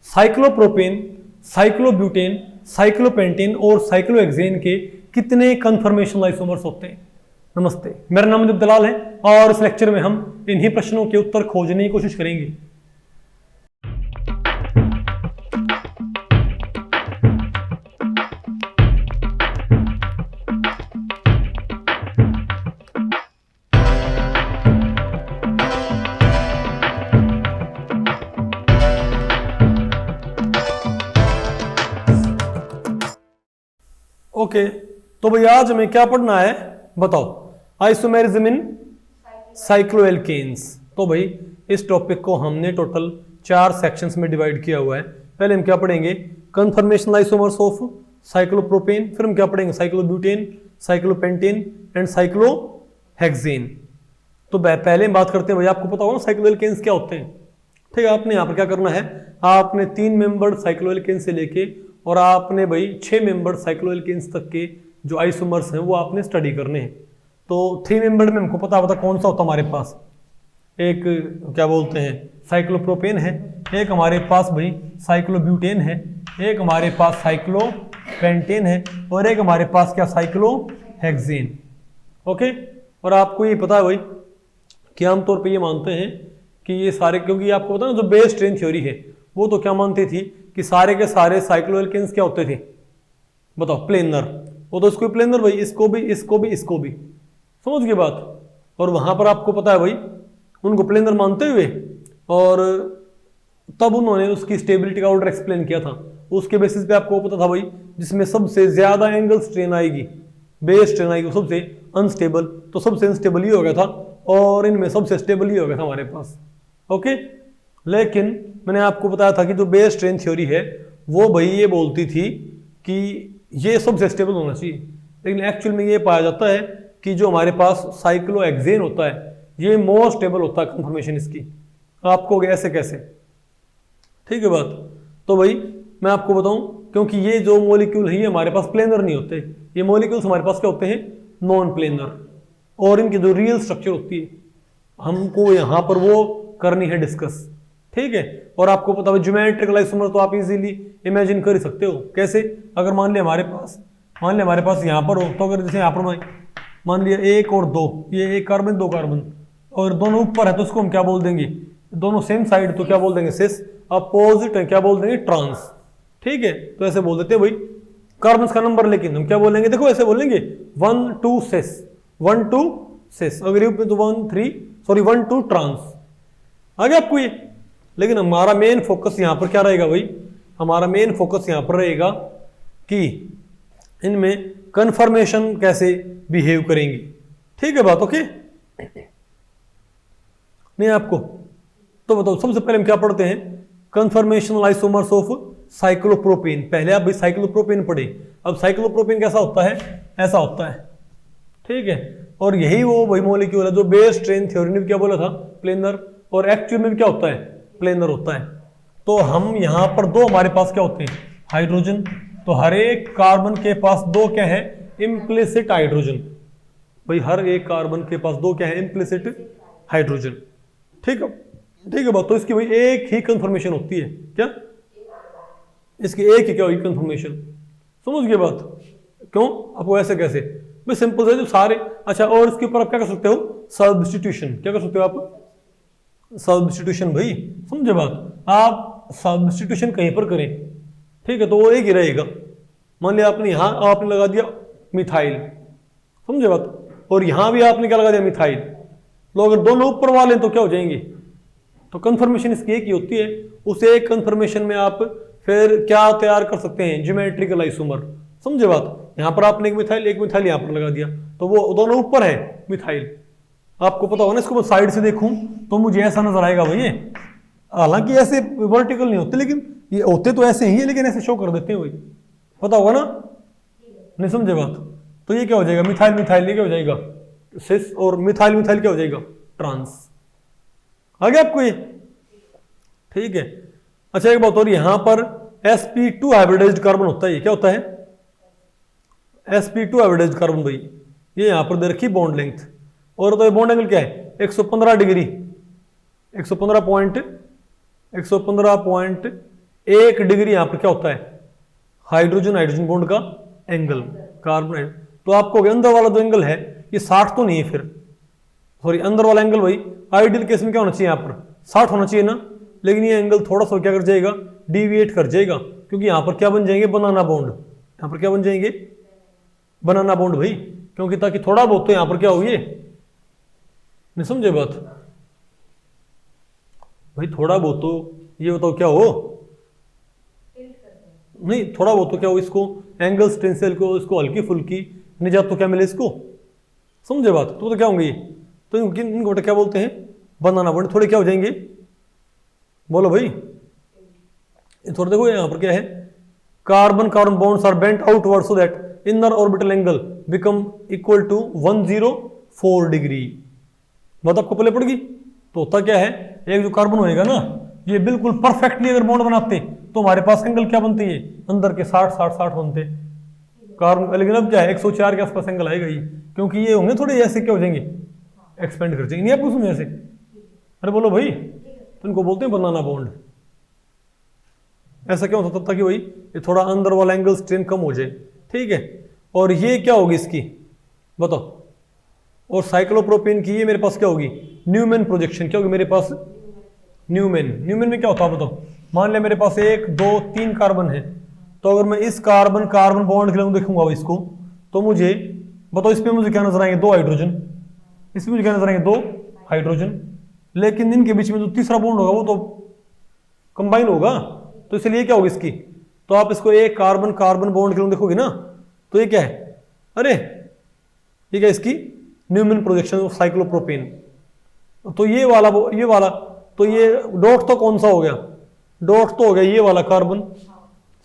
Cyclopropane, cyclobutane, cyclopentane और cyclohexane के कितने कन्फर्मेशनल आइसोमर्स होते हैं? नमस्ते, मेरा नाम अमित दलाल है और इस लेक्चर में हम इन्हीं प्रश्नों के उत्तर खोजने की कोशिश करेंगे। ओके, तो भाई आज हमें क्या पढ़ना है बताओ? Isomerism in cycloalkenes. तो भाई इस टॉपिक को हमने टोटल 4 सेक्शंस में डिवाइड किया हुआ है। पहले हम क्या पढ़ेंगे? कन्फर्मेशनल आइसोमर्स ऑफ साइक्लोप्रोपेन, फिर हम क्या पढ़ेंगे? Cyclobutane, cyclopentane and cyclohexane. तो पहले हम बात करते हैं, भाई आपको पता होगा ना साइक्लोएल्केन्स क्या होते हैं? ठीक है, आपने यहाँ पर क्या करना है, आपने 3 मेंबर्ड साइक्लोएल्केन्स से लेके और आपने भाई 6 मेंबर साइक्लोएल्केन्स तक के जो आइसोमर्स हैं वो आपने स्टडी करने हैं। तो 3 मेंबर में हमको पता कौन सा होता है हमारे पास? एक क्या बोलते हैं, साइक्लोप्रोपेन है, एक हमारे पास भाई साइक्लोब्यूटेन है, एक हमारे पास साइक्लोपेंटेन है और एक हमारे पास क्या, साइक्लोहेक्सेन। ओके, और आपको ये पता है भाई कि आमतौर पे ये मानते हैं कि ये सारे, क्योंकि आपको पता है ना जो बेस स्ट्रेन थ्योरी है वो तो क्या मानती थी कि सारे के सारे साइक्लोएल्केन्स क्या होते थे बताओ? प्लेनर। वो तो इसको भी प्लेनर भाई, इसको भी, इसको भी, इसको भी, समझ गए बात? और वहां पर आपको पता है भाई उनको प्लेनर मानते हुए और तब उन्होंने उसकी स्टेबिलिटी का ऑर्डर एक्सप्लेन किया था। उसके बेसिस पे आपको पता था भाई जिसमें सबसे ज्यादा एंगल स्ट्रेन आएगी, बेस स्ट्रेन आएगी, सबसे अनस्टेबल, तो सबसे अनस्टेबल ही हो गया था और इनमें सबसे स्टेबल ही हो गया था हमारे पास। ओके, लेकिन मैंने आपको बताया था कि जो बेस स्ट्रेन थ्योरी है वो भाई ये बोलती थी कि ये सबसे स्टेबल होना चाहिए, लेकिन एक्चुअल में ये पाया जाता है कि जो हमारे पास साइक्लोहेक्सेन होता है ये मोस्ट स्टेबल होता है कन्फर्मेशन इसकी। आपको ऐसे कैसे? ठीक है बात। तो भाई मैं आपको बताऊं, क्योंकि ये जो मॉलिक्यूल है ये हमारे पास प्लेनर नहीं होते, ये मॉलिक्यूल्स हमारे पास क्या होते हैं? Non planar. और इनकी जो रियल स्ट्रक्चर होती है हमको यहाँ पर वो करनी है डिस्कस। ठीक है, और आपको पता है ज्योमेट्रिकल आइसोमर तो आप इजीली इमेजिन कर ही सकते हो। कैसे? अगर मान लिया हमारे पास यहाँ पर हो, तो अगर जैसे यहाँ पर मान लिया 1 और 2, ये 1 कार्बन 2 कार्बन और दोनों ऊपर है तो उसको हम क्या बोल देंगे? दोनों सेम साइड तो क्या बोल देंगे? सिस। अपोजिट है क्या बोल देंगे? ट्रांस। ठीक है, तो ऐसे बोल देते हैं भाई कार्बन का नंबर, लेकिन हम क्या बोलेंगे? देखो ऐसे बोलेंगे 1 2 सिस, 1 2 सिस, अगर यूप में तो 1 2 ट्रांस। आगे आपको ये, लेकिन हमारा मेन फोकस यहां पर क्या रहेगा भाई? हमारा मेन फोकस यहां पर रहेगा कि इनमें कन्फर्मेशन कैसे बिहेव करेंगी। ठीक है बात? ओके नहीं आपको तो बताओ, सबसे पहले हम क्या पढ़ते हैं? Conformational isomers of cyclopropane. पहले आप भाई साइक्लोप्रोपेन पढ़े। अब साइक्लोप्रोपेन कैसा होता है? ऐसा होता है। ठीक है, और यही वो वही मॉलिक्यूल है जो बेस स्ट्रेन थ्योरी ने क्या बोला था? प्लेनर। और एक्चुअल में भी क्या होता है? प्लेनर होता है। तो हम यहां पर 2 हमारे पास क्या होते हैं? हाइड्रोजन। तो हर एक कार्बन के पास 2 क्या है? Implicit hydrogen. भाई हर एक कार्बन के पास 2 क्या है? Implicit hydrogen. ठीक है, ठीक है बात। तो इसकी भाई एक ही कंफर्मेशन होती है। क्या इसकी एक ही क्या होगी? कंफर्मेशन। समझ गए बात? क्यों? आपको ऐसे कैसे? भाई सिंपल से जो सारे, अच्छा, और इसके ऊपर आप क्या कर सकते हो? सब्स्टिट्यूशन। क्या कर सकते हो आप? सब्स्टिट्यूशन। भाई समझे बात? आप सब्स्टिट्यूशन कहीं पर करें, ठीक है, तो वो एक ही रहेगा। मान लिया आपने यहां आपने लगा दिया मिथाइल, समझे बात? और यहां भी आपने क्या लगा दिया? मिथाइल। लोग अगर दोनों ऊपर वाले तो क्या हो जाएंगे? तो कंफर्मेशन इसकी एक ही होती है। उस एक कंफर्मेशन में आप फिर क्या तैयार कर सकते हैं? Geometrical isomer. समझे बात? यहां पर आपने एक मिथाइल यहां पर लगा दिया तो वो दोनों ऊपर है मिथाइल। आपको पता होगा ना, इसको मैं साइड से देखूं तो मुझे ऐसा नजर आएगा भाई ये, हालांकि ऐसे वर्टिकल नहीं होते, लेकिन ये होते तो ऐसे ही है, लेकिन ऐसे शो कर देते हैं भाई। पता होगा ना? नहीं समझे बात? तो ये क्या हो जाएगा? मिथाइल ये क्या हो जाएगा? सिस। और मिथाइल क्या हो जाएगा? ट्रांस। आगे आपको ये ठीक है। अच्छा एक बात और, यहां पर sp2 हाइब्रिडाइज्ड कार्बन होता है। ये क्या होता है? sp2 हाइब्रिडाइज्ड कार्बन भाई, ये यहां पर दे रखी बॉन्ड लेंथ। और तो ये बॉन्ड एंगल क्या है? 115 डिग्री, 115.1 1 डिग्री यहां पर क्या होता है, हाइड्रोजन हाइड्रोजन बॉन्ड का एंगल, कार्बन। तो आपको अंदर वाला जो एंगल है ये 60 तो नहीं है फिर, सॉरी अंदर वाला एंगल भाई आइडियल केस में क्या होना चाहिए, यहाँ पर 60 होना चाहिए ना, लेकिन ये एंगल थोड़ा सा क्या कर जाएगा, डिविएट कर जाएगा, क्योंकि यहाँ पर क्या बन जाएंगे, बनाना बॉन्ड। यहाँ पर क्या बन जाएंगे, बनाना बॉन्ड भाई, क्योंकि ताकि थोड़ा बहुत तो यहाँ पर क्या हो, ये नहीं समझे बात भाई, थोड़ा बहुत तो ये बताओ क्या हो, नहीं थोड़ा बहुत तो क्या हो, इसको एंगल टेंसेल को इसको हल्की फुल्की निजात तो क्या मिले इसको, समझे बात। तो क्या होंगे ये, तो इनको क्या बोलते हैं, बनाना बॉन्ड। थोड़े क्या हो जाएंगे, बोलो भाई, थोड़ा देखो यहां पर क्या है, carbon carbon bonds are bent outward so that inner orbital angle become equal to 104 degree. बात आपको पहले पड़ गई। तो होता क्या है, एक जो कार्बन होएगा ना, ये बिल्कुल परफेक्टली अगर बॉन्ड बनाते तो हमारे पास एंगल क्या बनते हैं, अंदर के 60 बनते कार्बन, लेकिन अब क्या है 104 के आसपास एंगल आएगा ये, क्योंकि ये होंगे थोड़े ऐसे क्या हो जाएंगे, एक्सपेंड कर जाएंगे। नहीं आपको सुने ऐसे, अरे बोलो भाई, तो इनको बोलते हैं बनाना बॉन्ड। ऐसा क्या होता था कि भाई ये थोड़ा अंदर वाला एंगल स्ट्रेन कम हो जाए, ठीक है। और ये क्या होगी इसकी, बताओ। और साइक्लोप्रोपेन की ये मेरे पास क्या होगी, न्यूमैन प्रोजेक्शन। क्या होगी मेरे पास, न्यूमैन में क्या होता है बताओ। मान लिया मेरे पास 1 2 3 कार्बन है, तो अगर मैं इस कार्बन कार्बन बॉन्ड के लिए देखूंगा इसको, तो मुझे बताओ इसमें मुझे क्या नजर आएंगे, 2 हाइड्रोजन, इसमें मुझे क्या नजर आएंगे, 2 हाइड्रोजन, लेकिन इनके बीच में जो तीसरा बॉन्ड होगा वो तो कंबाइन होगा, तो इसलिए क्या होगी इसकी, तो आप इसको एक कार्बन कार्बन बॉन्ड के लिए देखोगे ना, तो ये क्या है, अरे ये क्या इसकी न्यूमैन प्रोजेक्शन ऑफ साइक्लोप्रोपेन। तो ये वाला तो ये डॉट तो कौन सा हो गया, डॉट तो हो गया ये वाला कार्बन,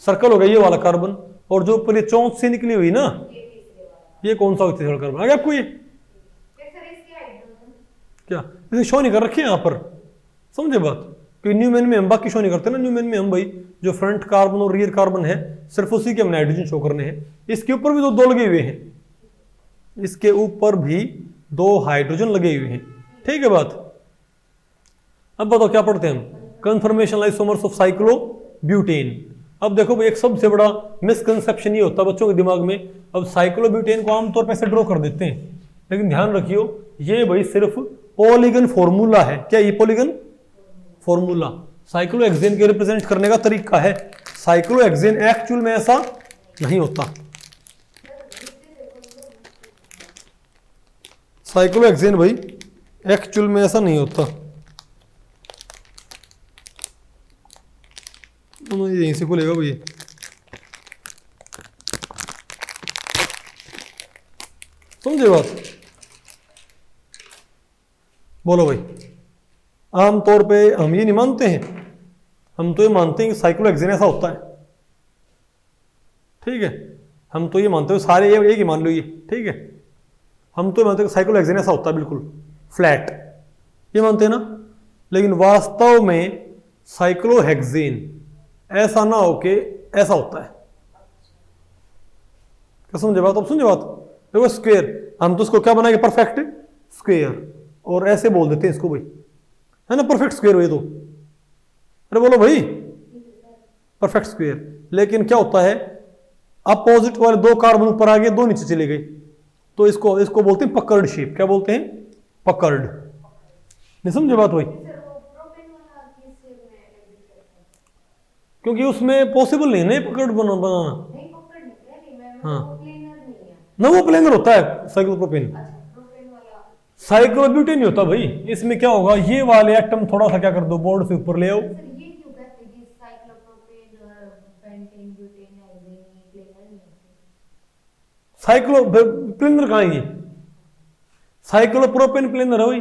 सर्कल हो गया ये वाला कार्बन, और जो ऊपर ये चौंच से निकली हुई ना, ये कौन सा तीसरा कार्बन आ गया आपको, ये क्या इसे शो नहीं कर रखे यहाँ पर, समझे बात। क्योंकि न्यूमैन में हम बाकी शो नहीं करते ना, न्यूमैन में हम भाई जो फ्रंट कार्बन और रियर कार्बन है सिर्फ उसी के हमने हाइड्रोजन शो करने हैं। इसके ऊपर भी तो 2 लगे हुए हैं, इसके ऊपर भी 2 हाइड्रोजन लगे हुए हैं, ठीक है बात। अब बताओ क्या पढ़ते हैं हम, कन्फर्मेशन आइसोमर्स ऑफ साइक्लोब्यूटेन। अब देखो भाई एक सबसे बड़ा मिसकंसेप्शन ये होता है बच्चों के दिमाग में, अब साइक्लोब्यूटेन को आमतौर पर ऐसे ड्रॉ कर देते हैं, लेकिन ध्यान रखियो ये भाई सिर्फ पॉलीगन फॉर्मूला है। क्या ये पॉलीगन फॉर्मूला साइक्लोहेक्सेन के रिप्रेजेंट करने का तरीका है, साइक्लोहेक्सेन एक्चुअल में ऐसा नहीं होता। साइक्लोहेक्सेन भाई एक्चुअल में ऐसा नहीं होता। यहीं से खुलेगा भाई, समझे बात। बोलो भाई, आमतौर पे हम ये नहीं मानते हैं, हम तो ये मानते हैं कि साइक्लोहेक्सेन ऐसा होता है, ठीक है। हम तो ये मानते हैं सारे एक ही मान लो ये, ठीक है। हम तो ये मानते हैं कि साइक्लोहेक्सेन ऐसा होता है बिल्कुल फ्लैट, ये मानते हैं ना। लेकिन वास्तव में साइक्लोहेक्सेन ऐसा ना हो के ऐसा होता है। क्या समझे बात, अब समझे बात। देखो स्क्वायर, हम तो इसको क्या बनाएंगे, परफेक्ट स्क्वायर, और ऐसे बोल देते हैं इसको भाई, है ना, परफेक्ट स्क्वायर हुए तो। अरे बोलो भाई, परफेक्ट स्क्वायर। लेकिन क्या होता है, अपोजिट वाले 2 कार्बन ऊपर आ गए, 2 नीचे चले गए, तो इसको बोलते हैं पकर्ड शेप। क्या बोलते हैं, पकर्ड। नहीं समझे बात भाई, क्योंकि उसमें पॉसिबल नहीं है पकड़ बनाना। हाँ ना, वो प्लेनर होता है साइक्लोप्रोपेन, साइक्लोब्यूटेन नहीं होता भाई। इसमें क्या होगा, ये वाले एटम थोड़ा सा क्या कर दो, बोर्ड से ऊपर ले आओ। साइक्लो प्लेनर कहाँ है, साइक्लोप्रोपेन प्लेनर है भाई,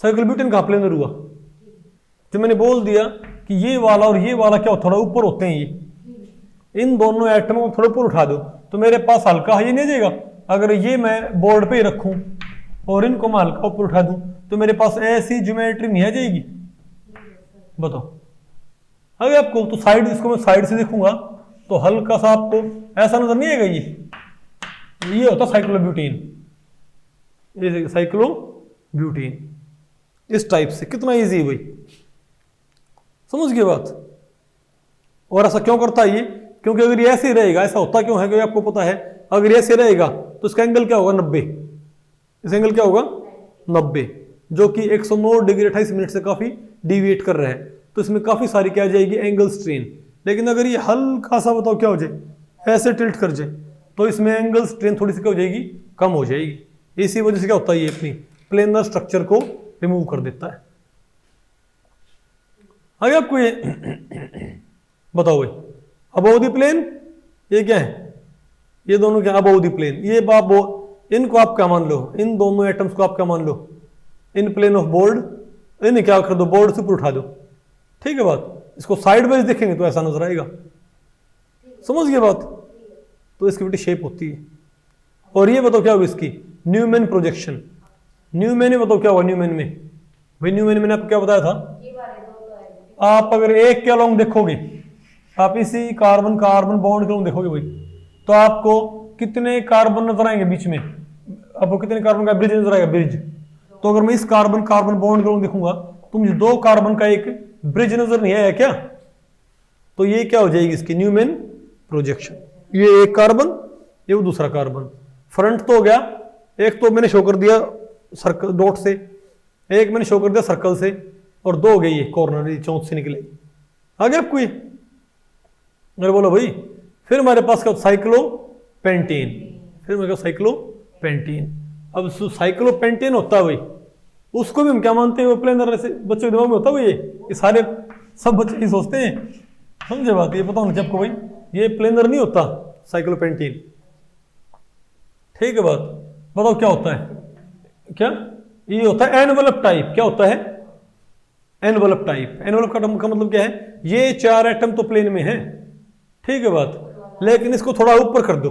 साइक्लोब्यूटेन कहाँ प्लेनर हुआ। जो मैंने बोल दिया कि ये वाला और ये वाला क्या थोड़ा ऊपर होते हैं, ये इन दोनों एटमों को थोड़ा ऊपर उठा दो तो मेरे पास हल्का ये नहीं जाएगा। अगर ये मैं बोर्ड पे ही रखूं और इनको मैं हल्का ऊपर उठा दूं तो मेरे पास ऐसी ज्योमेट्री नहीं आ जाएगी, बताओ। अगर आपको तो साइड, इसको मैं साइड से देखूंगा तो हल्का सा आपको ऐसा नजर नहीं आएगा, ये होता साइक्लोब्यूटेन, ये साइक्लोब्यूटेन इस टाइप से। कितना इजी है भाई, समझ गए बात। और ऐसा क्यों करता है ये? क्योंकि अगर ये ऐसे ही रहेगा, ऐसा होता क्यों है क्योंकि आपको पता है अगर ये ऐसे रहेगा तो इसका एंगल क्या होगा 90, इस एंगल क्या होगा 90, जो कि 109 डिग्री 28 मिनट से काफी डिविएट कर रहा है। तो इसमें काफी सारी क्या आ जाएगी एंगल स्ट्रेन। लेकिन अगर ये हल्का सा बताओ क्या हो जाए ऐसे टिल्ट कर जाए तो इसमें एंगल स्ट्रेन थोड़ी सी क्या हो जाएगी कम हो जाएगी। इसी वजह से क्या होता है ये अपनी प्लेनर स्ट्रक्चर को रिमूव कर देता है। आगे आपको ये बताओ भाई अबव द प्लेन ये क्या है, ये दोनों क्या अबव द प्लेन, ये इनको आप क्या मान लो, इन दोनों एटम्स को आप क्या मान लो इन प्लेन ऑफ बोर्ड, इन्हें क्या कर दो बोर्ड से ऊपर उठा दो। ठीक है बात, इसको साइड वाइज देखेंगे तो ऐसा नजर आएगा, समझ गए बात। तो इसकी बेटी शेप होती है। और ये बताओ क्या होगा इसकी न्यूमैन प्रोजेक्शन। न्यूमैन में बताओ क्या होगा न्यूमैन में, भाई न्यूमैन मैंने आपको क्या बताया था, आप अगर एक के अलोंग देखोगे, आप इसी कार्बन कार्बन बॉन्ड के अलोंग देखोगे भाई तो आपको कितने कार्बन नजर आएंगे बीच में, आपको कितने कार्बन का ब्रिज नजर आएगा ब्रिज। तो अगर मैं इस कार्बन कार्बन बॉन्ड के अलोंग देखूंगा तो मुझे 2 कार्बन का एक ब्रिज नजर नहीं आया क्या, तो ये क्या हो जाएगी इसकी न्यूमैन प्रोजेक्शन। ये एक कार्बन ये वो दूसरा कार्बन, फ्रंट तो हो गया, एक तो मैंने शो कर दिया सर्कल डॉट से, एक मैंने शो कर दिया सर्कल से, और 2 हो गई ये कॉर्नर चौथ से निकले। आगे आपको ये अरे बोलो भाई फिर हमारे पास क्या साइक्लोपेंटेन, फिर मेरे पास साइक्लोपेंटेन। अब साइक्लोपेंटेन होता है भाई उसको भी हम क्या मानते हैं, वो प्लेनर ऐसे बच्चों के दिमाग में होता है ये सारे सब बच्चे ही सोचते हैं, समझे बात, ये पता होना चाहिए आपको भाई ये प्लेनर नहीं होता साइक्लोपेंटेन। ठीक है बात, बताओ क्या होता है, क्या ये होता है एनवलप टाइप। क्या होता है एनवलप टाइप। एनवलप का मतलब क्या है, ये 4 एटम तो प्लेन में है, ठीक है बात, लेकिन इसको थोड़ा ऊपर कर दो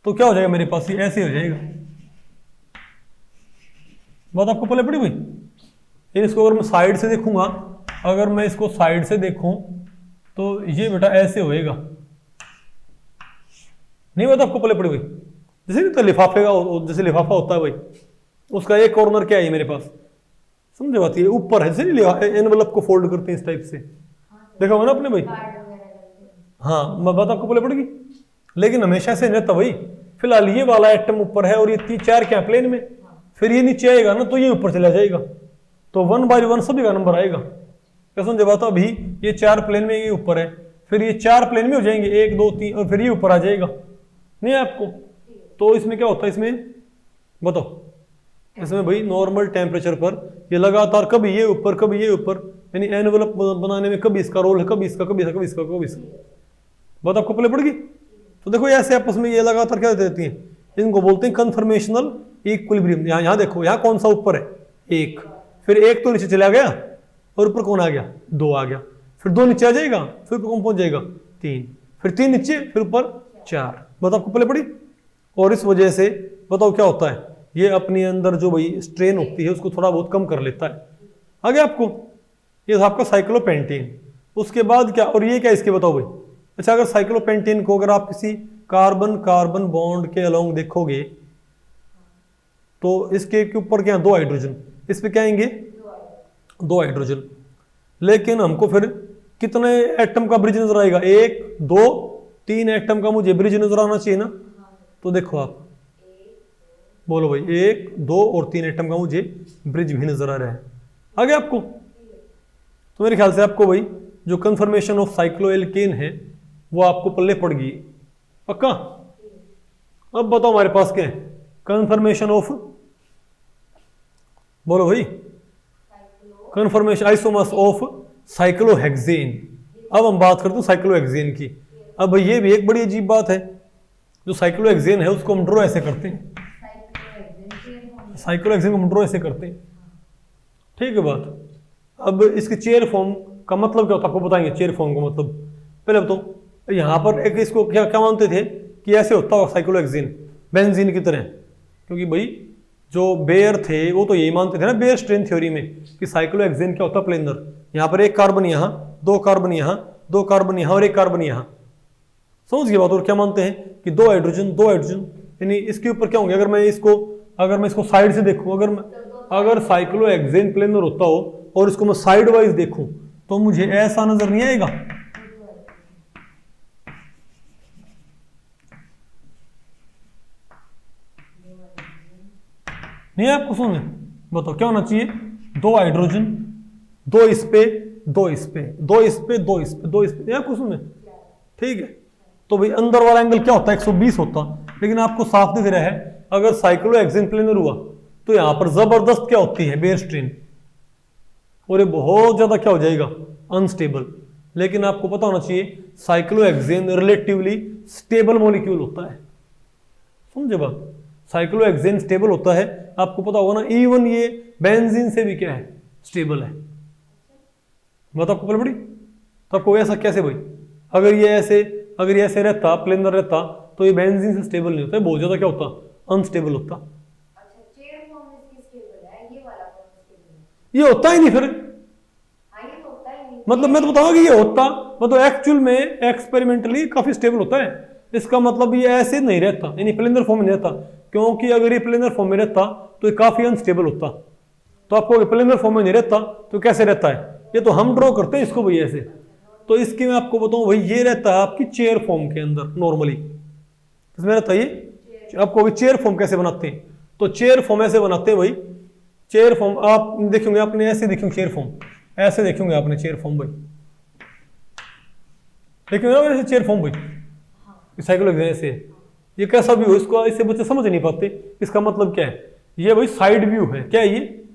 तो क्या हो जाएगा मेरे पास, ये ऐसे हो जाएगा। बात आपको पहले पड़ी भाई। इसको अगर मैं साइड से देखूंगा, अगर मैं इसको साइड से देखूं तो ये बेटा ऐसे होएगा, नहीं बात आपको पहले पड़ी भाई। जैसे नहीं तो लिफाफे का, जैसे लिफाफा होता है भाई उसका एक कॉर्नर क्या है मेरे पास, समझे बात, ये ऊपर है, जैसे नहीं एनवलप को फोल्ड करते हैं इस टाइप से, देखा होगा ना आपने भाई। हाँ मैं बात आपको पहले पड़ेगी, लेकिन हमेशा से रहता भाई। फिलहाल ये वाला एटम ऊपर है और ये 4 क्या प्लेन में, फिर ये नीचे आएगा ना तो ये ऊपर चला जाएगा, तो 1 बाय 1 सभी का नंबर आएगा। क्या समझे बात, अभी ये 4 प्लेन में ये ऊपर है, फिर ये 4 प्लेन में हो जाएंगे 1 2 3 और फिर ये ऊपर आ जाएगा, नहीं है आपको। तो इसमें क्या होता है, इसमें बताओ, इसमें भाई नॉर्मल टेम्परेचर पर ये लगातार कभी ये ऊपर कभी ये ऊपर, यानी एनवलप बनाने में कभी इसका रोल है, कभी इसका कभी इसका कभी इसका कभी इसका, बात आपको पहले पड़ेगी। तो देखो ऐसे आपस में ये लगातार क्या देती है, इनको बोलते हैं कन्फर्मेशनल इक्विलिब्रियम। यहाँ देखो यहाँ कौन सा ऊपर है 1, फिर 1 तो नीचे चला गया और ऊपर कौन आ गया 2 आ गया, फिर 2 नीचे आ जाएगा, फिर कौन पहुंच जाएगा 3, फिर 3 नीचे, फिर ऊपर 4, बात आपको पहले पड़ी। और इस वजह से बताओ क्या होता है, ये अपने अंदर जो भाई स्ट्रेन होती है उसको थोड़ा बहुत कम कर लेता है। आगे आपको ये था आपका साइक्लोपेंटेन। उसके बाद क्या, और ये क्या इसके बताओ भाई। अच्छा अगर साइक्लोपेंटेन को अगर आप किसी कार्बन कार्बन बॉन्ड के अलोंग देखोगे तो इसके ऊपर क्या 2 हाइड्रोजन, इस पे क्या आएंगे 2 हाइड्रोजन, लेकिन हमको फिर कितने एटम का ब्रिज नजर आएगा, 1 2 3 एटम का मुझे ब्रिज नजर आना चाहिए ना। तो देखो आप बोलो भाई 1 2 और 3 एटम का मुझे ब्रिज भी नजर आ रहा है। आगे आपको तो मेरे ख्याल से आपको भाई जो कंफर्मेशन ऑफ साइक्लोएल्केन है वो आपको पल्ले पड़ गई पक्का। अब बताओ हमारे पास क्या है कंफर्मेशन ऑफ, बोलो भाई कंफर्मेशन आइसोमर्स ऑफ साइक्लोहेक्सेन। अब हम बात करते हैं साइक्लोहेक्सेन की। अब भाई ये भी एक बड़ी अजीब बात है, जो साइक्लोहेक्सेन है उसको हम ड्रॉ ऐसे करते हैं, साइक्लोहेक्सेन को हम ड्रॉ ऐसे करते हैं, ठीक है बात। अब इसके चेयर फॉर्म का मतलब क्या होता है आपको बताएंगे। चेयर फॉर्म का मतलब पहले तो यहाँ पर एक इसको क्या क्या मानते थे कि ऐसे होता होगा साइक्लोहेक्सेन बेंजीन की तरह, क्योंकि भाई जो बेयर थे वो तो यही मानते थे ना बेयर स्ट्रेन थ्योरी में कि साइक्लोहेक्सेन क्या होता है प्लेनर, यहाँ पर 1 कार्बन यहाँ 2 कार्बन यहाँ 2 कार्बन यहाँ और 1 कार्बन यहाँ, समझ गए बात। और क्या मानते हैं कि 2 हाइड्रोजन, यानी इसके ऊपर क्या होंगे, अगर मैं इसको साइड से देखूं, अगर साइक्लोहेक्सेन प्लेनर होता हो और इसको मैं साइड वाइज देखूं तो मुझे ऐसा नजर नहीं आएगा, नहीं है आपको समझ में? बताओ क्या होना चाहिए? 2 हाइड्रोजन, 2 इस पे, 2 इस पे, 2 इस पे, 2 इस पे, 2 इस पे, आपको समझ में? ठीक है, तो भाई अंदर वाला एंगल क्या होता है? 120 होता, लेकिन आपको साफ दिख रहा है अगर साइक्लोहेक्सेन प्लेनर हुआ तो यहां पर जबरदस्त क्या होती है? बेयर स्ट्रेन, और ये बहुत ज्यादा क्या हो जाएगा? अनस्टेबल। लेकिन आपको पता होना चाहिए साइक्लोहेक्सेन रिलेटिवली स्टेबल मॉलिक्यूल होता है, समझे बात? साइक्लोहेक्सेन स्टेबल होता है, आपको पता होगा ना, इवन ये बेंजीन से भी क्या है? स्टेबल है। बात आपको पता पड़ी? तो आपको ऐसा कैसे भाई? अगर ये ऐसे रहता, प्लेनर रहता, तो ये बेंजीन से स्टेबल नहीं होता, बहुत ज्यादा क्या होता? अनस्टेबल होता। अच्छा, चेयर फॉर्म इसकी स्टेबल है, ये वाला कौन स्टेबल है? ये होता ही नहीं फिर, हाँ, ये तो होता ही नहीं। मतलब मैं तो बताऊंगा कि ये होता, मतलब एक्चुअल में एक्सपेरिमेंटली काफी स्टेबल होता है। इसका मतलब ये ऐसे नहीं रहता, यानी प्लेनर फॉर्म में नहीं रहता, क्योंकि अगर ये प्लेनर फॉर्म में रहता तो ये काफी अनस्टेबल होता। तो आपको प्लेनर फॉर्म में नहीं रहता तो कैसे रहता है? ये तो हम ड्रॉ करते हैं इसको भाई ऐसे। तो इसकी मैं आपको बताऊं भाई, ये रहता है आपकी चेयर फॉर्म के अंदर नॉर्मली। इसमें रहता है ये, आपको अभी चेयर फॉर्म कैसे बनाते हैं? तो चेयर फॉर्म ऐसे बनाते हैं भाई, चेयर फॉर्म आप देखेंगे, आपने ऐसे देखेंगे चेयर फॉर्म, ऐसे देखेंगे आपने चेयर फॉर्म भाई, देखेंगे ना ऐसे चेयर फॉर्म भाई, साइक्लोहेक्सेन ऐसे है। ये कैसा व्यू है? इसको इससे बच्चे समझ नहीं पाते, इसका मतलब क्या है? ये भाई साइड व्यू है। क्या है ये?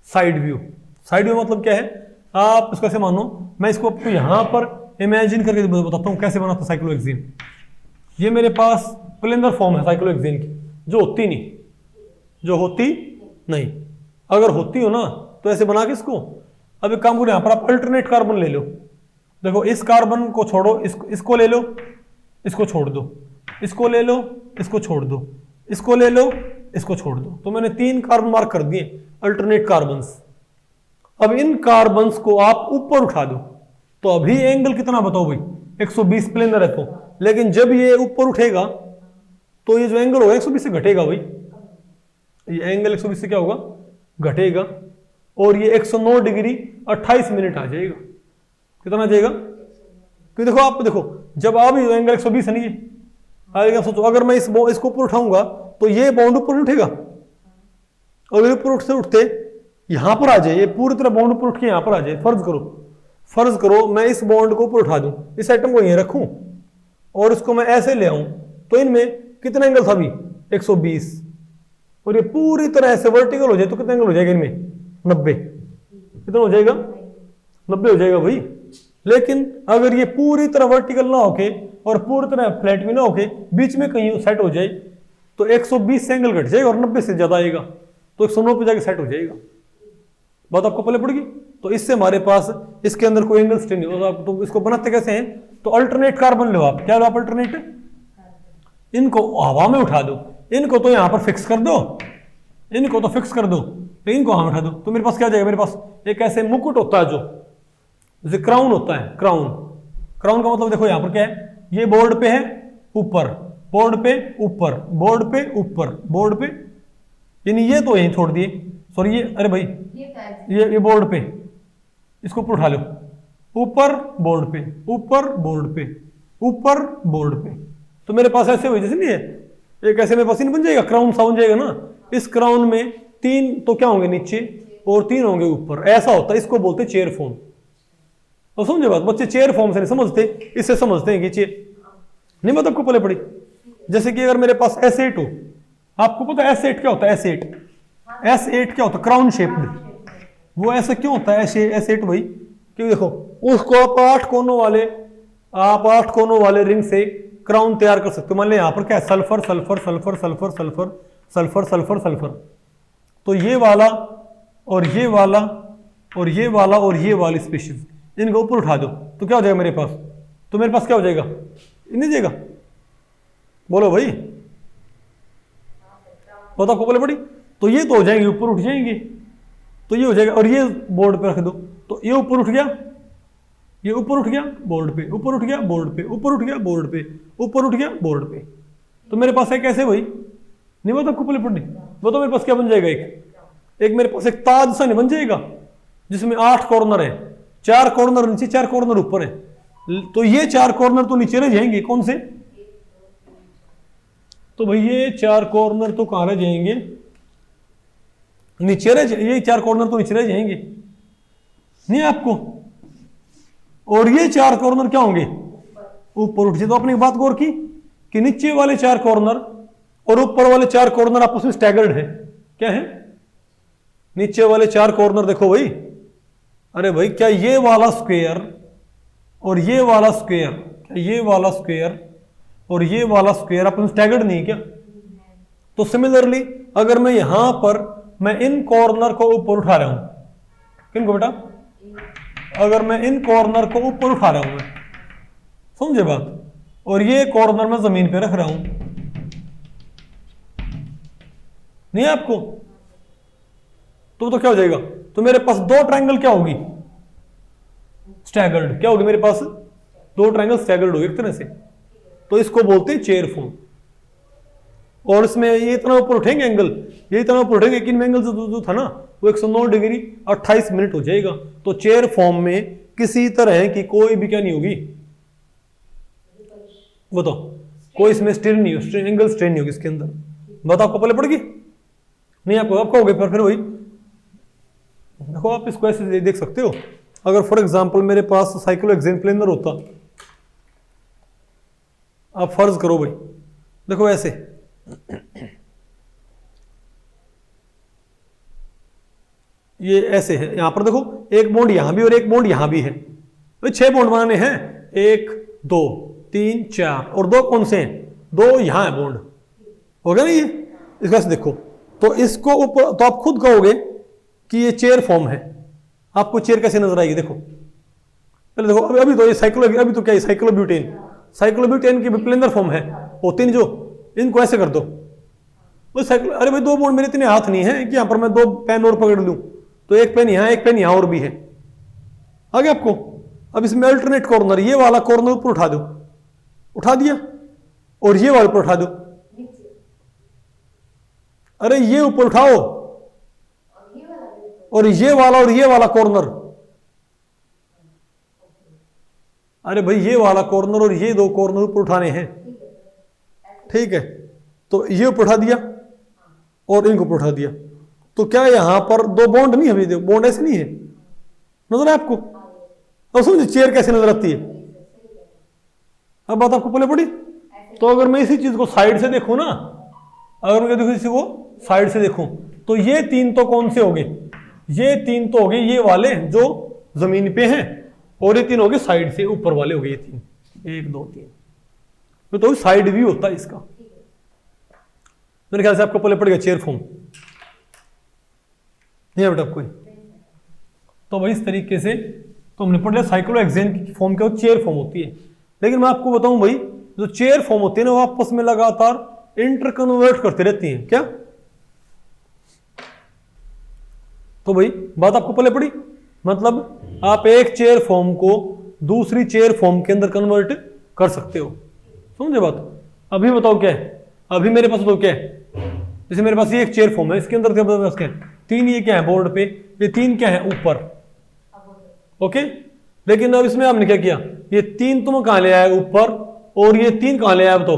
Side view. साइड व्यू मतलब क्या है? आप इसको ऐसे मानो, मैं इसको आपको यहां पर इमेजिन करके बताता हूं कैसे बनाता साइक्लोहेक्सेन। ये मेरे पास प्लेनर फॉर्म है साइक्लोहेक्सेन की, जो होती नहीं, अगर होती हो ना तो ऐसे बना के इसको, अब एक काम करो, यहां पर आप अल्टरनेट कार्बन ले लो। देखो इस कार्बन को छोड़ो, इसको ले लो, इसको छोड़ दो, इसको ले लो, इसको छोड़ दो, इसको ले लो, इसको छोड़ दो। तो मैंने 3 कार्बन मार्क कर दिए अल्टरनेट कार्बन्स। अब इन कार्बन्स को आप ऊपर उठा दो, तो अभी एंगल कितना बताओ भाई? 120 प्लेनर है तो, लेकिन जब ये ऊपर उठेगा तो ये जो एंगल होगा 120 से घटेगा भाई, ये एंगल 120 से क्या होगा? घटेगा, और ये 109 डिग्री 28 मिनट आ जाएगा। कितना आ जाएगा? क्योंकि देखो आप देखो, जब आप ये एंगल 120 है नहीं, आएगा, सोचो अगर मैं इसको ऊपर उठाऊंगा तो ये बाउंड ऊपर उठेगा, अगर ऊपर उठते उठते यहां पर आ जाए, ये पूरी तरह बाउंड ऊपर उठ के यहां पर आ जाए। फर्ज करो मैं इस बॉन्ड को ऊपर उठा दूं, इस आइटम को यहीं रखूं और इसको मैं ऐसे ले आऊं, तो इनमें कितना एंगल था अभी? 120, और ये पूरी तरह ऐसे वर्टिकल हो जाए तो कितना एंगल हो जाएगा इनमें? 90। कितना हो जाएगा? 90 हो जाएगा भाई। लेकिन अगर ये पूरी तरह वर्टिकल ना होके और पूरी तरह फ्लैट भी ना होके बीच में कहीं सेट हो जाए तो 120 से एंगल घट जाएगा और 90 से ज्यादा आएगा तो 109 पे जाके सेट हो जाएगा। बात आपको पहले पड़ेगी। तो इससे हमारे पास इसके अंदर कोई एंगल स्ट्रेन नहीं होगा। तो इसको बनाते कैसे हैं? तो अल्टरनेट कार्बन लो आप। क्या लो आप? अल्टरनेट, इनको हवा में उठा दो, इनको तो यहां पर फिक्स कर दो, इनको तो फिक्स कर दो, तो इनको हवा में उठा दो, तो मेरे पास क्या जाएगा? मेरे पास एक ऐसे मुकुट होता है जो जैसे क्राउन होता है। क्राउन का मतलब देखो यहां पर क्या है, ये बोर्ड पे है ऊपर, बोर्ड पे ऊपर, बोर्ड पे ऊपर, बोर्ड पे, यानी ये तो यहीं छोड़ दिए, सॉरी ये, अरे भाई ये बोर्ड पे, इसको ऊपर उठा लो, ऊपर बोर्ड पे, ऊपर बोर्ड पे, ऊपर बोर्ड पे। तो मेरे पास ऐसे हुए जैसे नहीं है, एक ऐसे मेरे पास नहीं बन जाएगा, क्राउन सा बन जाएगा ना। इस क्राउन में 3 तो क्या होंगे नीचे और 3 होंगे ऊपर, ऐसा होता है। इसको बोलते चेयर फॉर्म। तो समझे बात? बच्चे चेयर फॉर्म से नहीं समझते, इससे समझते हैं कि चेयर नहीं, मतलब आपको पहले पड़ी। जैसे कि अगर मेरे पास S8 हो, आपको पता है S8 क्या होता है? S8 क्या होता है? Crown shaped. वो ऐसा क्यों होता है S8 भाई? क्योंकि देखो उसको आप 8 कोनों वाले रिंग से क्राउन तैयार कर सकते हो। मान लो यहां पर क्या है? Sulphur sulphur sulphur sulphur sulphur sulphur sulphur sulphur. तो ये वाला और ये वाला और ये वाला और ये वाली स्पीशीज, इनको ऊपर उठा दो तो क्या हो जाएगा मेरे पास? तो मेरे पास क्या हो जाएगा? नहीं जाएगा? बोलो भाई, बताओ आपको बोले पड़ी। तो ये तो हो जाएंगे, ऊपर उठ जाएंगे, तो ये हो जाएगा। और ये बोर्ड पे रख दो, तो ये ऊपर उठ गया, ये ऊपर उठ गया बोर्ड पे, ऊपर उठ गया बोर्ड पे, ऊपर उठ गया बोर्ड पे, ऊपर उठ गया बोर्ड पे। तो मेरे पास है कैसे भाई? नहीं बताओ आपको बोले पड़ी। वो तो मेरे पास क्या बन जाएगा? एक मेरे पास एक ताज सा नहीं बन जाएगा जिसमें 8 कॉर्नर है, 4 कॉर्नर नीचे, 4 कॉर्नर ऊपर है। तो ये 4 कॉर्नर तो नीचे रह जाएंगे, कौन से? तो भाई ये 4 कॉर्नर तो कहां रह जाएंगे? नीचे रह जाए, ये 4 कॉर्नर तो नीचे रह जाएंगे, नहीं आपको, और ये 4 कॉर्नर क्या होंगे, ऊपर उठ जाए। तो आपने एक बात गौर की कि नीचे वाले 4 कॉर्नर और ऊपर वाले 4 कॉर्नर आपस में स्टैगर्ड है। क्या है, नीचे वाले 4 कॉर्नर देखो भाई, अरे भाई क्या ये वाला स्क्वायर और ये वाला स्क्वायर, क्या ये वाला स्क्वायर और ये वाला स्क्वायर आपस में स्टैगर्ड नहीं क्या? तो सिमिलरली अगर मैं यहां पर मैं इन कॉर्नर को ऊपर उठा रहा हूं, किनको बेटा, अगर मैं इन कॉर्नर को ऊपर उठा रहा हूं, मैं समझे बात, और ये कॉर्नर मैं जमीन पे रख रहा हूं, नहीं है आपको, तो क्या हो जाएगा, तो मेरे पास 2 ट्रायंगल क्या होगी, स्टैगर्ड, क्या होगी मेरे पास 2 ट्रायंगल स्टैगर्ड होगी एक तरह से। तो इसको बोलते हैं चेयर फॉर्म। और इसमें ये इतना ऊपर उठेंगे एंगल, ये इतना ऊपर उठेंगे कि इनमें एंगल जो था ना वो 109 डिग्री 28 मिनट हो जाएगा। तो चेयर फॉर्म में किसी तरह की कोई भी क्या नहीं होगी, बताओ, कोई इसमें स्ट्रेन नहीं हो, एंगल स्ट्रेन नहीं होगी इसके अंदर। बताओ आपको पहले पड़ेगी नहीं, आपको आपको हो गई, पर फिर वही देखो, आप इसको ऐसे देख सकते हो। अगर फॉर एग्जांपल मेरे पास साइक्लोहेक्सेन प्लेनर होता, आप फर्ज करो भाई, देखो ऐसे ये ऐसे है, यहां पर देखो एक बॉन्ड यहां भी और एक बॉन्ड यहां भी है, तो 6 बॉन्ड बनाने हैं, 1 2 3 4 और 2 कौन से हैं, 2 यहां है बॉन्ड, हो गया ना ये। इसका से देखो, तो इसको ऊपर, तो आप खुद कहोगे कि ये चेयर फॉर्म है। आपको चेयर कैसे नजर आएगी, देखो पहले देखो, अभी तो ये अभी तो क्या है, साइक्लोब्यूटेन, साइक्लोब्यूटेन की प्लेनर फॉर्म है, होती नहीं जो, इनको ऐसे कर दो, अरे भाई 2 बॉन्ड मेरे इतने हाथ नहीं है कि यहां पर मैं 2 पेन और पकड़ लूं, तो एक पेन यहां एक पेन यहां और भी है, आगे आपको। अब इसमें अल्टरनेट कॉर्नर, ये वाला कॉर्नर ऊपर उठा दो, उठा दिया, और ये वाला ऊपर उठा दो, अरे ये ऊपर उठाओ, और ये वाला कॉर्नर, अरे भाई ये वाला कॉर्नर और ये 2 कॉर्नर ऊपर उठाने हैं, ठीक है। तो ये ऊपर उठा दिया और इनको ऊपर उठा दिया, तो क्या यहां पर 2 बॉन्ड नहीं है, बॉन्ड ऐसे नहीं है, नजर है आपको। अब समझिए चेयर कैसे नजर आती है, अब बात आपको पहले पड़ी। तो अगर मैं इसी चीज को साइड से देखूं ना, अगर मैं देखूं इसी को साइड से देखूं, तो ये 3 तो कौन से हो गए, ये 3 तो हो गए ये वाले जो जमीन पे हैं, और ये 3 हो गए साइड से ऊपर वाले हो गए, ये 3, 1 2 3, तो साइड व्यू होता है इसका। मेरे ख्याल से आपको पहले पड़ गया चेयर फॉर्म, नहीं है बेटा आपको। तो भाई इस तरीके से तो हमने पढ़ लिया साइक्लोहेक्सेन की फॉर्म क्या होती है, चेयर फॉर्म होती है। लेकिन मैं आपको बताऊं भाई, जो चेयर फॉर्म होती है ना वो आपस में लगातार इंटरकन्वर्ट करते रहती हैं, क्या। तो भाई बात आपको पहले पड़ी, मतलब आप एक चेयर फॉर्म को दूसरी चेयर फॉर्म के अंदर कन्वर्ट कर सकते हो, समझे बात। अभी बताओ क्या है, अभी मेरे पास बताओ क्या है, जैसे मेरे पास ये एक चेयर फॉर्म है, इसके अंदर क्या है, 3 ये क्या है बोर्ड पे, ये 3 क्या है ऊपर, ओके। लेकिन अब इसमें आपने क्या किया, ये 3 तुम कहां ले आए ऊपर, और ये 3 कहां ले आए अब तो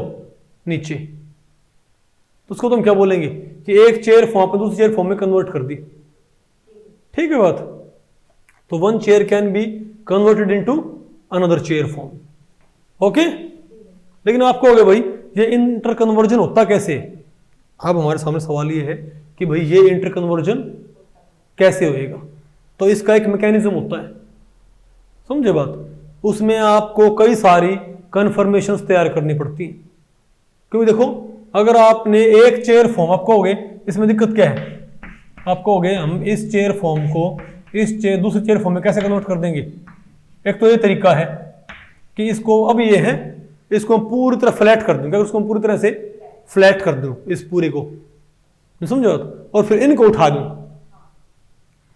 नीचे। तो उसको तुम क्या बोलेंगे कि एक चेयर फॉर्म पे दूसरी चेयर फॉर्म में कन्वर्ट कर दी, ठीक है बात। तो 1 chair can be converted into another chair form, okay. लेकिन आपको हो गया भाई ये इंटर कन्वर्जन होता कैसे। अब हमारे सामने सवाल ये है कि भाई ये इंटर कन्वर्जन कैसे होएगा। तो इसका एक मैकेनिज्म होता है, समझे बात। उसमें आपको कई सारी कन्फर्मेशंस तैयार करनी पड़ती हैं, क्योंकि देखो अगर आपने एक चेयर फॉर्म, आपको हो गए इसमें दिक्कत क्या है, आपको हो गए हम इस चेयर फॉर्म को इस चेयर दूसरी चेयर फॉर्म में कैसे कन्वर्ट कर देंगे। एक तो ये तरीका है कि इसको, अब ये है इसको हम पूरी तरह फ्लैट कर दूंगा, उसको हम पूरी तरह से फ्लैट कर दूं इस पूरे को, समझो, और फिर इनको उठा दूं,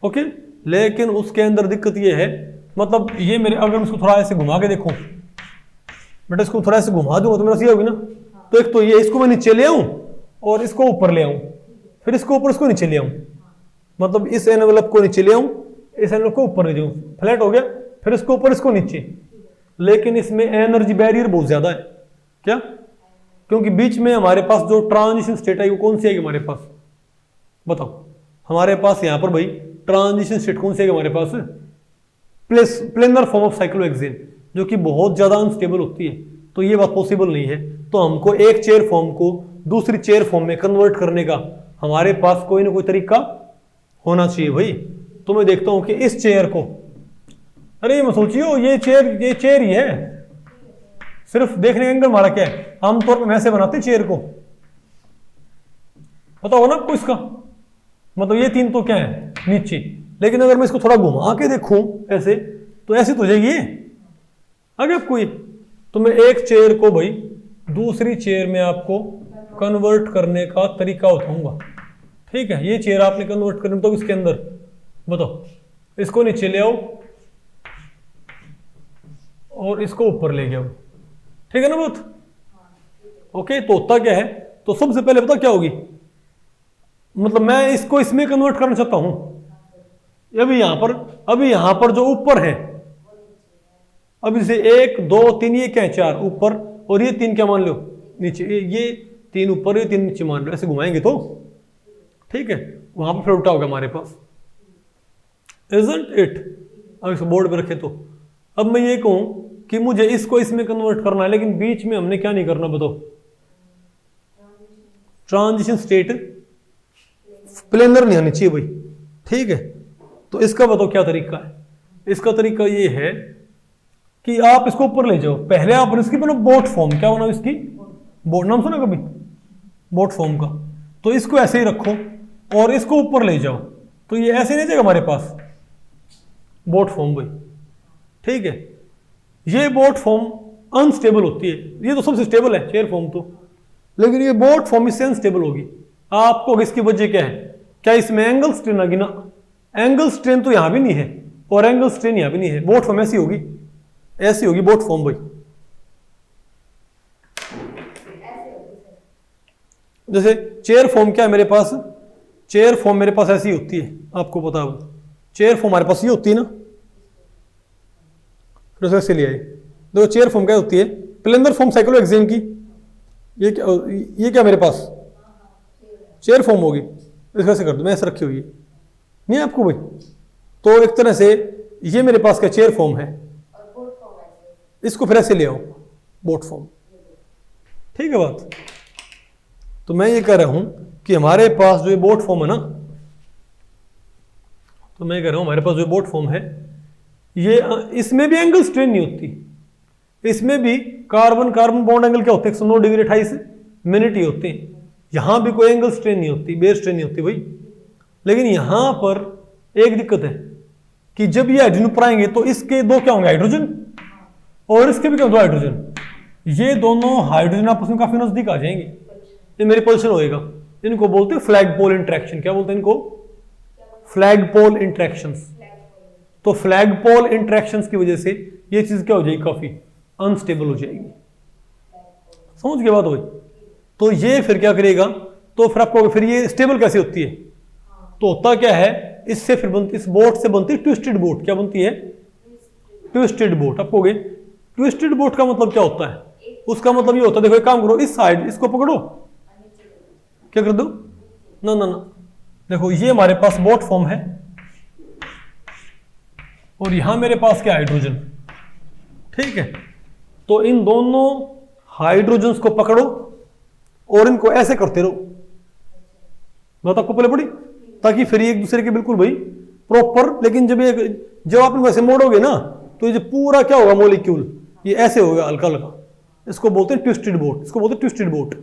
ओके। लेकिन उसके अंदर दिक्कत ये है, मतलब ये मेरे, अगर मैं इसको थोड़ा ऐसे घुमा के देखूं बेटा, इसको थोड़ा ऐसे घुमा दूंगा तो मेरा सही होगी ना। तो एक तो ये, इसको मैं नीचे ले आऊं और इसको ऊपर ले आऊं, फिर इसको ऊपर इसको नीचे ले आऊं, मतलब इस एनवेलप को नीचे ले आऊं, इस एनवेलप को ऊपर ले जाऊं, फ्लैट हो गया, फिर इसको ऊपर इसको नीचे। लेकिन इसमें एनर्जी बैरियर बहुत ज्यादा है, क्या, क्योंकि बीच में हमारे पास जो ट्रांजिशन स्टेट है वो कौन सी है हमारे पास, बताओ, हमारे पास यहाँ पर भाई ट्रांजिशन स्टेट कौन सी है हमारे पास? प्लेनर फॉर्म ऑफ साइक्लोहेक्सेन, जो कि बहुत ज्यादा अनस्टेबल होती है, तो ये बात पॉसिबल नहीं है। तो हमको एक चेयर फॉर्म को दूसरी चेयर फॉर्म में कन्वर्ट करने का हमारे पास कोई ना कोई तरीका होना चाहिए भाई। तो मैं देखता हूं कि इस चेयर को, अरे ये मत सोचियो ये चेयर ही है, सिर्फ देखने का एंगल हमारा क्या है, आमतौर पर वैसे बनाते हैं चेयर को, पता होगा ना आपको इसका मतलब। ये तीन तो क्या है नीचे, लेकिन अगर मैं इसको थोड़ा घुमा के देखूं ऐसे, तो ऐसे तो जाएगी आगे आपको ये। तो मैं एक चेयर को भाई दूसरी चेयर में आपको कन्वर्ट करने का तरीका बताऊंगा, ठीक है। ये चेयर आपने कन्वर्ट करनी तो इसके अंदर बताओ, इसको नीचे ले आओ और इसको ऊपर ले गया, ठीक है ना बात? ओके, तो होता क्या है, तो सबसे पहले पता क्या होगी, मतलब मैं इसको इसमें कन्वर्ट करना चाहता हूं, अभी यहां पर जो ऊपर है, अभी से 1 2 3 ये क्या है 4 ऊपर, और ये 3 क्या मान लो नीचे, ये 3 ऊपर ये 3 नीचे मान लो, ऐसे घुमाएंगे तो ठीक है, वहां पर फिर उल्टा होगा हमारे पास, इजंट इट? अब इसको बोर्ड पे रखे तो अब मैं ये कहूं कि मुझे इसको इसमें कन्वर्ट करना है, लेकिन बीच में हमने क्या नहीं करना बताओ, ट्रांजिशन स्टेट प्लेनर नहीं आनी चाहिए भाई, ठीक है। तो इसका बताओ क्या तरीका है? इसका तरीका ये है कि आप इसको ऊपर ले जाओ, पहले आप इसकी बनो बोट फॉर्म, क्या बनाओ इसकी बोट, नाम सुना कभी बोट फॉर्म का? तो इसको ऐसे ही रखो और इसको ऊपर ले जाओ, तो ये ऐसे नहीं जाएगा हमारे पास बोट फॉर्म भाई, ठीक है। ये बोट फॉर्म अनस्टेबल होती है, ये तो सबसे स्टेबल है चेयर फॉर्म तो, लेकिन ये बोट फॉर्म इससे अनस्टेबल होगी। आपको इसकी वजह क्या है, क्या इसमें एंगल स्ट्रेन आ गई ना, एंगल स्ट्रेन तो यहां भी नहीं है और एंगल स्ट्रेन यहां भी नहीं है, बोट फॉर्म ऐसी होगी, ऐसी होगी बोट फॉर्म भाई। जैसे चेयर फॉर्म क्या है मेरे पास, चेयर फॉर्म मेरे पास ऐसी होती है, आपको पता हो चेयर फॉर्म हमारे पास ये होती है ना, फिर ऐसे ले आए, देखो चेयर फॉर्म क्या होती है, प्लेनर फॉर्म साइक्लोहेक्सेन की, ये क्या मेरे पास चेयर फॉर्म होगी, इसको ऐसे कर दो, मैं ऐसे रखी हुई है नहीं है आपको भाई। तो एक तरह से ये मेरे पास क्या चेयर फॉर्म है, इसको फिर ऐसे ले आओ बोट फॉर्म, ठीक है बात। तो मैं ये कह रहा हूं कि हमारे पास जो ये बोट फॉर्म है ना, तो मैं कह रहा हूं हमारे पास जो बोट फॉर्म है, ये इसमें भी एंगल स्ट्रेन नहीं होती, इसमें भी कार्बन कार्बन बॉन्ड एंगल क्या होते हैं 109 डिग्री 28 मिनट ही होते हैं, यहां भी कोई एंगल स्ट्रेन नहीं होती, बेस स्ट्रेन नहीं होती भाई। लेकिन यहां पर एक दिक्कत है कि जब ये हाइड्रोजन ऊपर आएंगे तो इसके दो क्या होंगे हाइड्रोजन, और इसके भी क्या दो हाइड्रोजन, ये दोनों हाइड्रोजन आपस में काफी नजदीक आ जाएंगे, ये मेरी पोजिशन होएगा, इनको बोलते हैं फ्लैग पोल इंटरेक्शन, क्या बोलते हैं इनको, फ्लैग पोल इंटरेक्शंस। तो फ्लैग पोल इंटरेक्शंस की वजह से ये चीज क्या हो जाएगी, काफी अनस्टेबल हो जाएगी, समझ गए बात भाई। तो ये फिर क्या करेगा, तो फिर आपको फिर ये स्टेबल कैसे होती है, तो होता क्या है, इससे फिर बनती, इस बोट से बनती है ट्विस्टेड बोट, क्या बनती है ट्विस्टेड बोट। आपको ट्विस्टेड बोट का मतलब क्या होता है, उसका मतलब ये होता है, देखो एक काम करो, इस साइड इसको पकड़ो, क्या कर दो ना ना ना, देखो ये हमारे पास बोट फॉर्म है और यहां मेरे पास क्या हाइड्रोजन, ठीक है। तो इन दोनों हाइड्रोजन्स को पकड़ो और इनको ऐसे करते रहो, बात आपको पहले पड़ी, ताकि फिर एक दूसरे के बिल्कुल भाई प्रॉपर, लेकिन जब आप इनको ऐसे मोड़ोगे ना, तो ये पूरा क्या होगा मॉलिक्यूल, ये ऐसे होगा हल्का हल्का, इसको बोलते हैं ट्विस्टेड बोट, इसको बोलते हैं ट्विस्टेड बोट,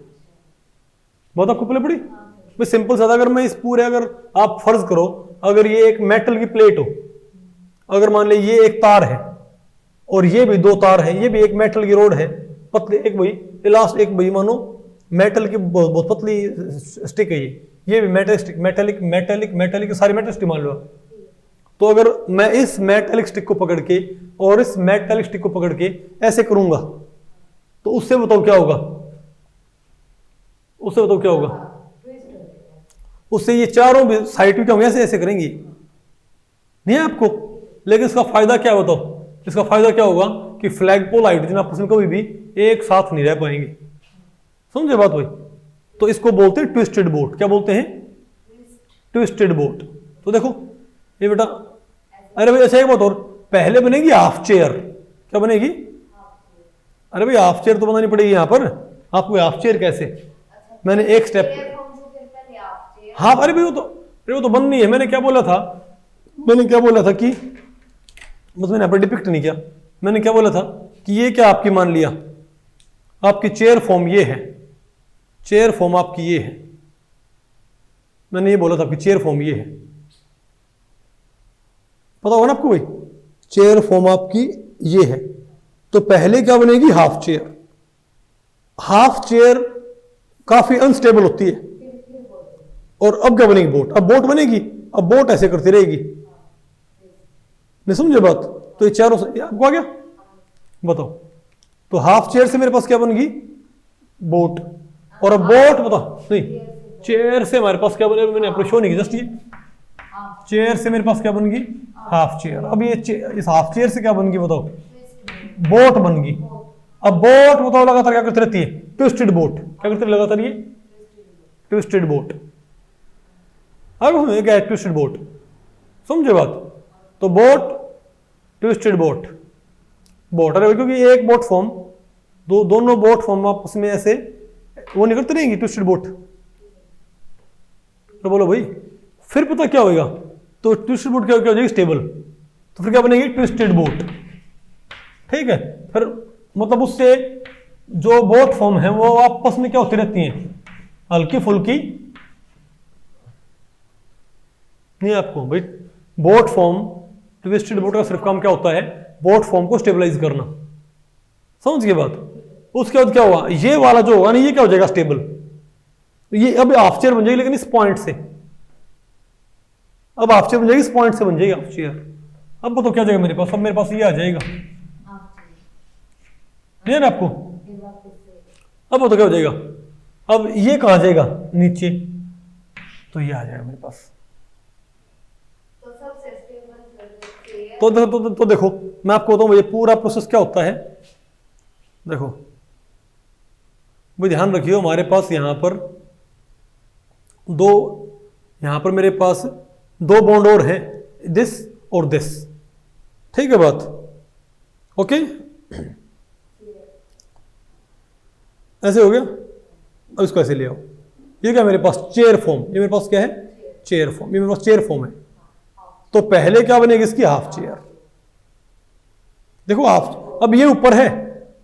बात आपको पहले पड़ी भाई। सिंपल सा, अगर मैं इस पूरे, अगर आप फर्ज करो अगर ये एक मेटल की प्लेट हो, अगर मान ले ये एक तार है और ये भी 2 तार है, ये भी एक मेटल की रोड है पतली, एक भाई इलास्ट, एक भाई मानो मेटल की बहुत पतली स्टिक है, ये भी मेटल स्टिक, मेटेलिक सारी मेटल स्टिक मान लो। तो अगर मैं इस मेटेलिक स्टिक को पकड़ के और इस मेटेलिक स्टिक को पकड़ के ऐसे करूंगा, तो उससे बताओ क्या होगा, उससे बताओ क्या होगा, उससे ये चारों भी साइड क्या होंगे, ऐसे ऐसे करेंगी, नहीं है आपको। लेकिन इसका फायदा क्या है बताओ, इसका फायदा क्या होगा कि फ्लैगपोल हाइड्रोजन आपस में कभी भी एक साथ नहीं रह पाएंगे, समझे बात भाई। तो इसको बोलते हैं ट्विस्टेड बोट, क्या बोलते हैं ट्विस्टेड बोट। तो देखो ये बेटा, अरे भाई ऐसे एक बात और, पहले बनेगी हाफ चेयर। क्या बनेगी? अरे भाई हाफ चेयर तो बनानी पड़ेगी यहाँ पर। आपको हाफ चेयर कैसे? मैंने एक स्टेप, चेयर फॉर्म से फिर पहले आप चेयर। हाँ अरे भाई वो तो बननी है। मैंने क्या बोला था कि बस मैंने यहाँ पर डिपिक्ट नहीं किया। मैंने क्या बोला था कि ये क्या आपकी मान लिया, आपकी चेयर फॉर्म ये है, चेयर फॉर्म आपकी ये है। मैंने ये बोला था आपकी चेयर फॉर्म ये है, पता होगा ना आपको भाई, चेयर फॉर्म आपकी ये है। तो पहले क्या बनेगी? Half chair. हाफ चेयर काफी अनस्टेबल होती है। और अब क्या बनेगी? बोट। अब बोट बनेगी, अब बोट ऐसे करती रहेगी। नहीं समझे बात? तो ये चारों आपको आ गया? बताओ। तो हाफ चेयर से मेरे पास क्या बनेगी? बोट। और अब बोट बताओ, नहीं चेयर से हमारे पास क्या बनेगा? मैंने आपको शो नहीं किया, जस्ट ये चेयर से मेरे पास क्या बनेगी? Half chair. अब ये इस हाफ चेयर से क्या बनेगी बताओ? बोट बनेगी। अब बोट बताओ लगातार क्या करती रहती है? Twisted boat. क्या करती है लगातार? ये ट्विस्टेड बोट। अब हमें क्या है? Twisted boat. समझे बात? तो बोट, ट्विस्टेड बोट, बोट। अरे क्योंकि एक बोट फॉर्म, दोनों बोट फॉर्म आपस में ऐसे वो नहीं करती रहेंगी, ट्विस्टेड बोट। तो बोलो भाई, फिर पता क्या होगा? तो ट्विस्टेड बोट क्या हो जाएगी? स्टेबल। तो फिर क्या बनेगी? Twisted boat. ठीक है। फिर मतलब उससे जो बोट फॉर्म है वो आपस में क्या होती रहती हैं? हल्की फुल्की। नहीं आपको भाई, बोट फॉर्म, ट्विस्टेड बोट का सिर्फ काम क्या होता है? बोट फॉर्म को स्टेबलाइज करना। समझ गए बात? उसके बाद क्या हुआ? ये वाला जो होगा ना, ये क्या हो जाएगा? स्टेबल। ये अब हाफ चेयर बन जाएगी, लेकिन इस पॉइंट से। अब हाफ चेयर बन जाएगी, इस पॉइंट से बन जाएगी हाफ चेयर। अब बताओ क्या जाएगा मेरे पास? अब मेरे पास ये आ जाएगा, क्लियर है आपको? अब बताओ क्या हो जाएगा? अब ये कहां जाएगा? नीचे। तो ये आ जाएगा मेरे पास। तो सबसे स्टेबल चेयर। तो देखो मैं आपको बताऊं ये पूरा प्रोसेस क्या होता है। देखो भाई ध्यान रखियो, हमारे पास यहां पर यहां पर मेरे पास दो बॉन्ड और हैं, दिस और दिस। ठीक है बात? ओके, ऐसे हो गया। अब इसको ऐसे ले आओ। ये क्या मेरे पास? Chair form. ये मेरे पास क्या है? Chair form. ये मेरे पास चेयर फॉर्म है। तो पहले क्या बनेगी इसकी? Half chair. देखो हाफ, अब ये ऊपर है,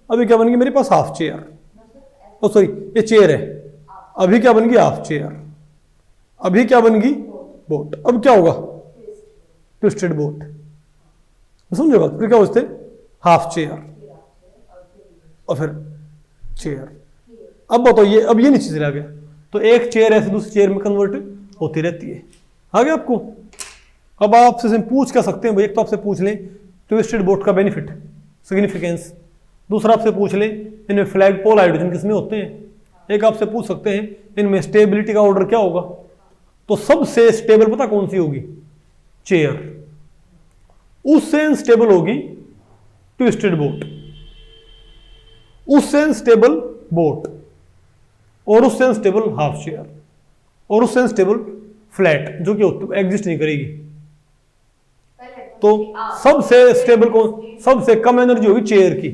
अभी क्या बनेगी मेरे पास? Half chair. ओ सॉरी, ये चेयर है, अभी क्या बनेगी? Half chair. अभी क्या बनेगी? बोट। अब क्या होगा? Twisted boat. समझो बात? फिर क्या होते? हाफ चेयर और फिर चेयर। अब बताओ ये, अब ये नीचे चला गया, तो एक चेयर ऐसे दूसरी चेयर में कन्वर्ट होती रहती है। आ गया आपको? अब आपसे पूछ क्या सकते हैं भाई? एक तो आपसे पूछ लें ट्विस्टेड बोट का बेनिफिट, सिग्निफिकेंस। दूसरा आपसे पूछ लें इनमें फ्लैग पोल हाइड्रोजन किसमें होते हैं। एक आपसे पूछ सकते हैं इनमें स्टेबिलिटी का ऑर्डर क्या होगा। तो सबसे स्टेबल पता कौन सी होगी? चेयर। उससे अनस्टेबल होगी ट्विस्टेड बोट, उससे अनस्टेबल बोट, और उससे अनस्टेबल हाफ चेयर, और उससे अनस्टेबल फ्लैट, जो कि एग्जिस्ट नहीं करेगी। तो सबसे स्टेबल कौन, सबसे कम एनर्जी होगी चेयर की।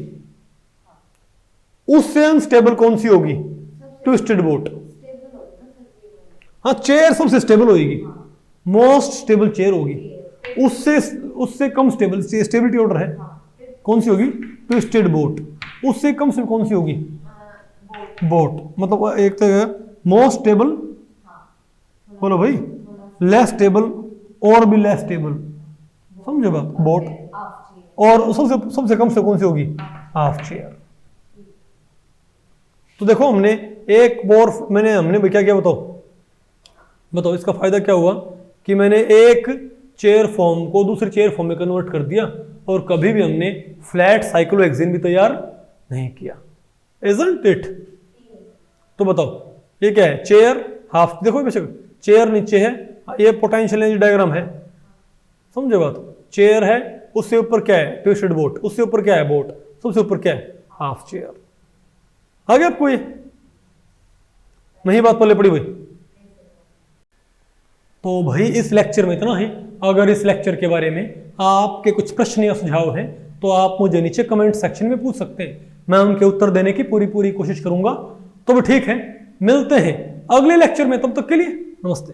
उससे अनस्टेबल कौन सी होगी? Twisted boat. हाँ चेयर सबसे स्टेबल होगी, मोस्ट स्टेबल चेयर होगी। उससे कम स्टेबल, स्टेबिलिटी ऑर्डर है कौन सी होगी? Twisted boat. उससे कम से कौन सी होगी? बोट। मतलब एक तो मोस्ट स्टेबल, बोलो भाई, लेस स्टेबल और भी लेस स्टेबल। समझो बात? बोट। और सबसे कम से कौन सी होगी? Half chair. तो देखो हमने एक और हमने क्या किया बताओ इसका फायदा क्या हुआ कि मैंने एक चेयर फॉर्म को दूसरे चेयर फॉर्म में कन्वर्ट कर दिया, और कभी भी हमने फ्लैट साइक्लोहेक्सेन भी तैयार नहीं किया। Isn't it? तो बताओ ये क्या है? Chair half. देखो बेशक चेयर नीचे है, ये पोटेंशियल एनर्जी डायग्राम है। समझे बात? चेयर है, उससे ऊपर क्या है? Twisted boat. उससे ऊपर क्या है? बोट। सबसे ऊपर क्या है? Half chair. आ गया आपको? ये नहीं बात पल्ले पड़ी भाई? तो भाई इस लेक्चर में इतना ही। अगर इस लेक्चर के बारे में आपके कुछ प्रश्न या सुझाव हैं तो आप मुझे नीचे कमेंट सेक्शन में पूछ सकते हैं, मैं उनके उत्तर देने की पूरी कोशिश करूंगा। तो भी ठीक है, मिलते हैं अगले लेक्चर में, तब तक के लिए नमस्ते।